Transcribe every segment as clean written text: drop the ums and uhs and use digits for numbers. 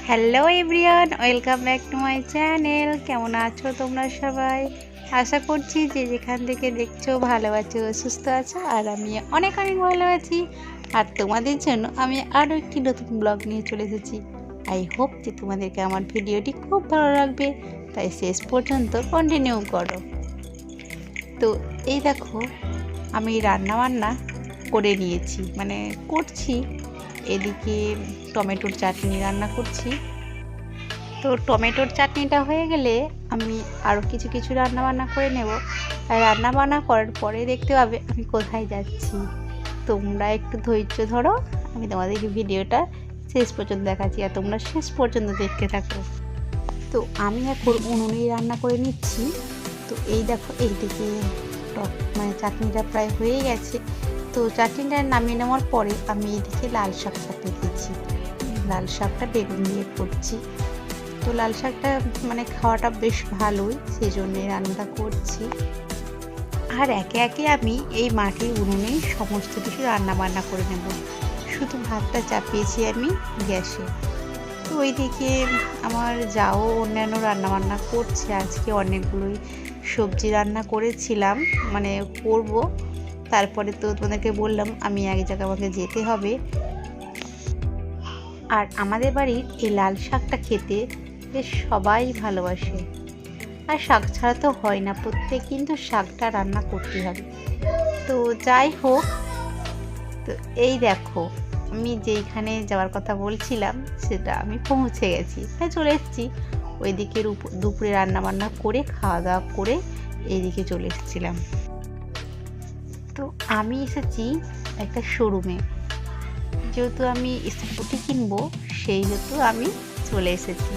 Hello everyone, welcome back to my channel. কেমন আছো তোমরা সবাই? আশা করছি যে যেখান থেকে দেখছো ভালো আছো, সুস্থ আছো, আর আমি অনেক অনেক ভালো আছি। আর তোমাদের জন্য আমি আরও একটি নতুন ব্লগ নিয়ে চলে এসেছি। আই হোপ যে তোমাদেরকে আমার ভিডিওটি খুব ভালো লাগবে, তাই শেষ পর্যন্ত কন্টিনিউ করো। তো এই দেখো, আমি রান্না বান্না করে নিয়েছি, মানে করছি। এদিকে টমেটোর চাটনি রান্না করছি। তো টমেটোর চাটনিটা হয়ে গেলে আমি আরও কিছু কিছু রান্না বান্না করে নেব। আর রান্না বান্না করার পরে দেখতে পাবে আমি কোথায় যাচ্ছি। তোমরা একটু ধৈর্য ধরো, আমি তোমাদেরকে ভিডিওটা শেষ পর্যন্ত দেখাচ্ছি, আর তোমরা শেষ পর্যন্ত দেখতে থাকো। তো আমি এখন উনুনেই রান্না করে নিচ্ছি। তো এই দেখো, এইদিকে মানে চাটনিটা প্রায় হয়ে গেছে। তো চাটনিটা নামিয়ে নেওয়ার পরে আমি এদিকে লাল শাক চাপিয়ে দিচ্ছি। লাল শাকটা বেগুন দিয়ে করছি। তো লাল শাকটা মানে খাওয়াটা বেশ ভালোই, সেই জন্যে রান্নাটা করছি। আর একে একে আমি এই মাটির উনুনেই সমস্ত কিছু রান্না বান্না করে নেব। শুধু ভাতটা চাপিয়েছি আমি গ্যাসে। তো ওইদিকে আমার যাও অন্যান্য রান্নাবান্না করছে। আজকে অনেকগুলোই সবজি রান্না করেছিলাম, মানে করব। তারপরে তো তোমাদেরকে বললাম আমি এক জায়গায় আমাকে যেতে হবে। আর আমাদের বাড়ির এই লাল শাকটা খেতে বেশ সবাই ভালোবাসে। আর শাক ছাড়া তো হয় না, প্রত্যেক কিন্তু শাকটা রান্না করতে হবে। তো যাই হোক, তো এই দেখো, আমি যেইখানে যাওয়ার কথা বলছিলাম সেটা আমি পৌঁছে গেছি, তাই চলে এসেছি। ওইদিকে দুপুরে রান্না বান্না করে খাওয়া দাওয়া করে এইদিকে চলে এসেছিলাম। তো আমি এসেছি একটা শোরুমে, যেহেতু আমি স্কুটি কিনবো সেহেতু আমি চলে এসেছি।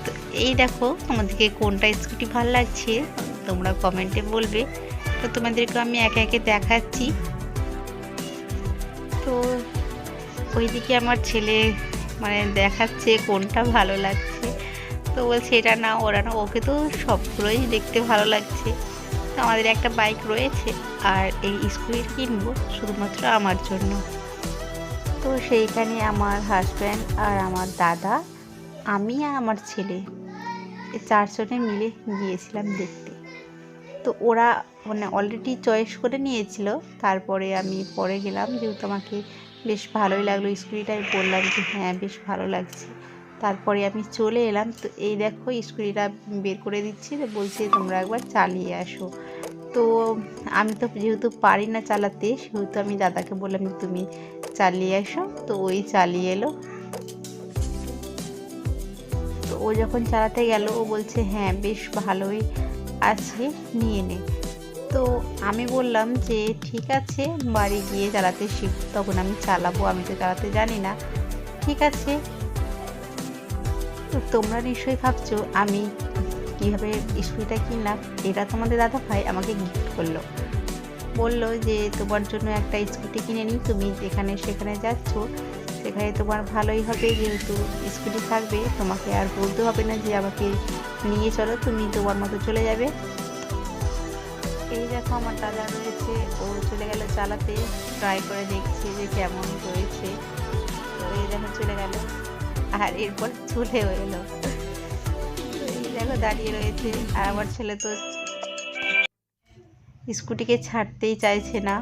তো এই দেখো, তোমাদেরকে কোনটা স্কুটি ভালো লাগছে তোমরা কমেন্টে বলবে। তো তোমাদেরকে আমি একে একে দেখাচ্ছি। তো ওইদিকে আমার ছেলে মানে দেখাচ্ছে কোনটা ভালো লাগছে। তো বলছে এটা না ওরা না, ওকে তো সবগুলোই দেখতে ভালো লাগছে। তো আমাদের একটা বাইক রয়েছে, আর এই স্কুটি কিনবো শুধুমাত্র আমার জন্য। তো সেইখানে আমার হাজব্যান্ড আর আমার দাদা, আমি আর আমার ছেলে, এই চারজনে মিলে গিয়েছিলাম দেখতে। তো ওরা মানে অলরেডি চয়েস করে নিয়েছিল, তারপরে আমি পরে গেলাম, যেহেতু আমাকে বেশ ভালোই লাগলো স্কুটিটা, আমি বললাম যে হ্যাঁ বেশ ভালো লাগছে। তারপরে আমি চলে এলাম। তো এই দেখো স্কুটিটা বের করে দিচ্ছি, তো বলছি তোমরা একবার চালিয়ে আসো। তো আমি তো যেহেতু পারি না চালাতে, সেহেতু আমি দাদাকে বললাম তুমি চালিয়ে আসো। তো ওই চালিয়ে এলো। তো ও যখন চালাতে গেল ও বলছে হ্যাঁ বেশ ভালোই আছে, নিয়ে নে। তো আমি বললাম যে ঠিক আছে, বাড়ি গিয়ে চালাতে শিখ, তখন আমি চালাবো, আমি তো চালাতে জানি না। ঠিক আছে। তো তোমরা নিশ্চয়ই ভাবছো আমি কীভাবে স্কুটিটা কিনলাম। এটা তোমাদের দাদা ভাই আমাকে গিফট করলো, বললো যে তোমার জন্য একটা স্কুটি কিনে নিই, তুমি যেখানে সেখানে যাচ্ছ সেখানে তোমার ভালোই হবে, যেহেতু স্কুটি থাকবে তোমাকে আর বলতে হবে না যে আমাকে নিয়ে চলো, তুমি তোমার মতো চলে যাবে। এই দেখো আমার দাদা রয়েছে, ও চলে গেল চালাতে, ট্রাই করে দেখছে যে কেমন রয়েছে। তো এই দেখো চলে গেল, আর এরপর চলেও এলো। এই দেখো দাঁড়িয়ে রয়েছে, আর আমার ছেলে তো স্কুটিকে ছাড়তেই চাইছে না,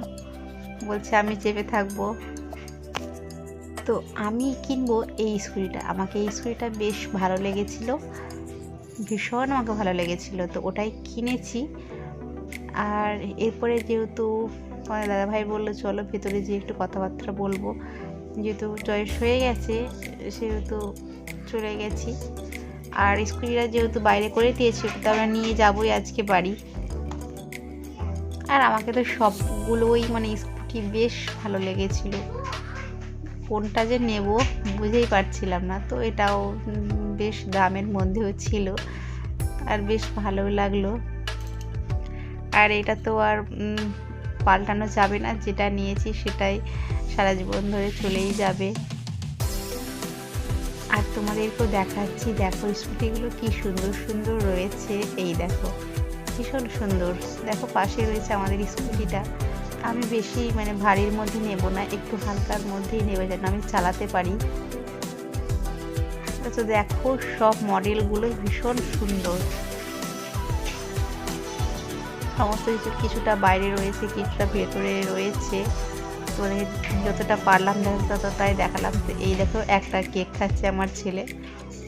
বলছে আমি চেপে থাকবো। তো আমি কিনবো এই স্কুটিটা, আমাকে এই স্কুটিটা বেশ ভালো লেগেছিল, ভীষণ আমাকে ভালো লেগেছিল, তো ওটাই কিনেছি। আর এরপরে যেহেতু আমার দাদাভাই বললো চলো ভেতরে যেয়ে একটু কথাবার্তা বলবো, যেহেতু চয়েস হয়ে গেছে সেহেতু চলে গেছি। আর স্কুটিটা যেহেতু বাইরে করে দিয়েছি, ওটা আমরা নিয়ে যাবোই আজকে বাড়ি। আর আমাকে তো সবগুলোই মানে স্কুটি বেশ ভালো লেগেছিল, কোনটা যে নেব বুঝেই পারছিলাম না। তো এটাও বেশ দামের মধ্যেও ছিল, আর বেশ ভালো লাগলো। আর এটা তো আর পাল্টানো যাবে না, যেটা নিয়েছি সেটাই সারা জীবন ধরে চলেই যাবে। আর তোমাদেরকেও দেখাচ্ছি, দেখো স্কুটিগুলো কি সুন্দর সুন্দর রয়েছে। এই দেখো ভীষণ সুন্দর, দেখো পাশে রয়েছে আমাদের স্কুটিটা। আমি বেশি মানে ভারীর মধ্যে নেব না, একটু হালকার মধ্যেই নেব যেন আমি চালাতে পারি। তো দেখো সব মডেলগুলো ভীষণ সুন্দর, সমস্ত কিছু কিছুটা বাইরে রয়েছে কিছুটা ভেতরে রয়েছে। তো যতটা পারলাম ততটাই দেখালাম। তো এই দেখো একটা কেক খাচ্ছে আমার ছেলে,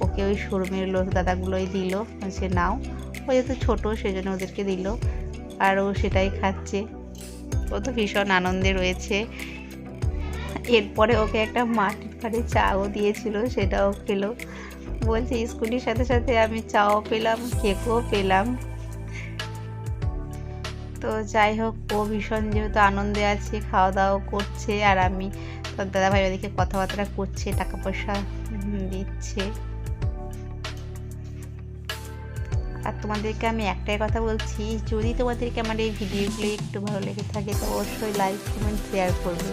ওকে ওই শোরুমের লোক দাদাগুলোই দিল, সে নাও, ও যেহেতু ছোটো সেজন্য ওদেরকে দিল, আর ও সেটাই খাচ্ছে, ও তো ভীষণ আনন্দে রয়েছে। এরপরে ওকে একটা মাটির ভাঁড়ে চাও দিয়েছিল, সেটাও খেলো, বলছে স্কুটির সাথে সাথে আমি চাও পেলাম কেকও পেলাম। তো যাই হোক, ও ভীষণ যেহেতু আনন্দে আছে, খাওয়া দাওয়া করছে, আর আমি তোর দাদাভাই ওদিকে কথাবার্তা করছে, টাকা পয়সা দিচ্ছে। আর তোমাদেরকে আমি একটাই কথা বলছি, যদি তোমাদেরকে আমার এই ভিডিওগুলো একটু ভালো লেগে থাকে তো অবশ্যই লাইক কমেন্ট শেয়ার করবে,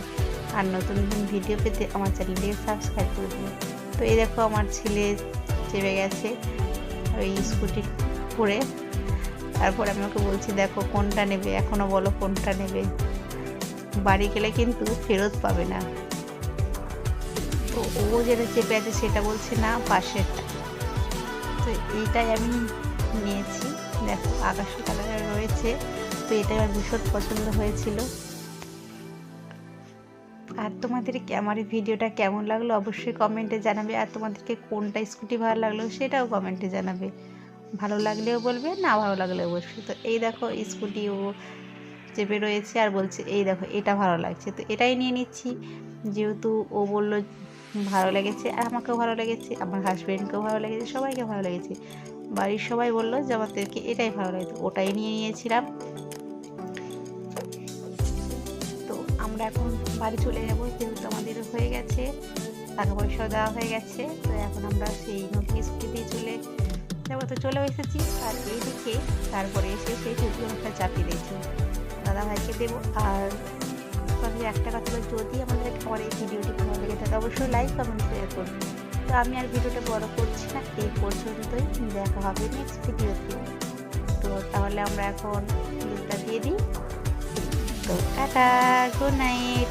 আর নতুন নতুন ভিডিও পেতে আমার চ্যানেলটিকে সাবস্ক্রাইব করবে। তো এই দেখো আমার ছেলে চেপে গেছে ওই স্কুটি করে, তারপর আমি ওকে বলছি দেখো কোনটা নেবে, এখনও বলো কোনটা নেবে, বাড়ি গেলে কিন্তু ফেরত পাবে না। তো ও যেটা চেপে আছে সেটা বলছে না পাশেরটা। তো এইটাই আমি নিয়েছি, দেখো আকাশি কালারের রয়েছে, তো এটাই আমার ভীষণ পছন্দ হয়েছিল। আর তোমাদেরকে আমার এই ভিডিওটা কেমন লাগলো অবশ্যই কমেন্টে জানাবে, আর তোমাদেরকে কোনটা স্কুটি ভালো লাগলো সেটাও কমেন্টে জানাবে, ভালো লাগলেও বলবে, না ভালো লাগলেও বলবে। তো এই দেখো স্কুটি ও চেপে রয়েছে আর বলছে এই দেখো এটা ভালো লাগছে, তো এটাই নিয়ে নিচ্ছি, যেহেতু ও বললো ভালো লেগেছে, আর আমাকেও ভালো লেগেছে, আমার হাজব্যান্ডকেও ভালো লেগেছে, সবাইকে ভালো লেগেছে, বাড়ির সবাই বললো যে আমাদেরকে এটাই ভালো লেগেছে, ওটাই নিয়ে নিয়েছিলাম। তো আমরা এখন বাড়ি চলে যাবো, যেহেতু আমাদের হয়ে গেছে, টাকা পয়সাও দেওয়া হয়ে গেছে, তো এখন আমরা সেই নতুন স্কুটিতেই চলে যাবো। তো চলে এসেছি, আর এইদিকে তারপরে এসে সেই ভিডিওটা চাপিয়ে দিয়েছি, দাদাভাইকে দেবো। আর তোমাদের একটা কথা হলো, যদি আমাদের আমার এই ভিডিওটি ভালো লেগে থাকে অবশ্যই লাইক কমেন্ট শেয়ার করবে। তো আমি আর ভিডিওটা বড় করছি না, এই পর্যন্তই, দেখা হবে নেক্সট ভিডিওতে। তো তাহলে আমরা এখন ভিডিওটা দিয়ে দিই। তো টাটা, গুড নাইট।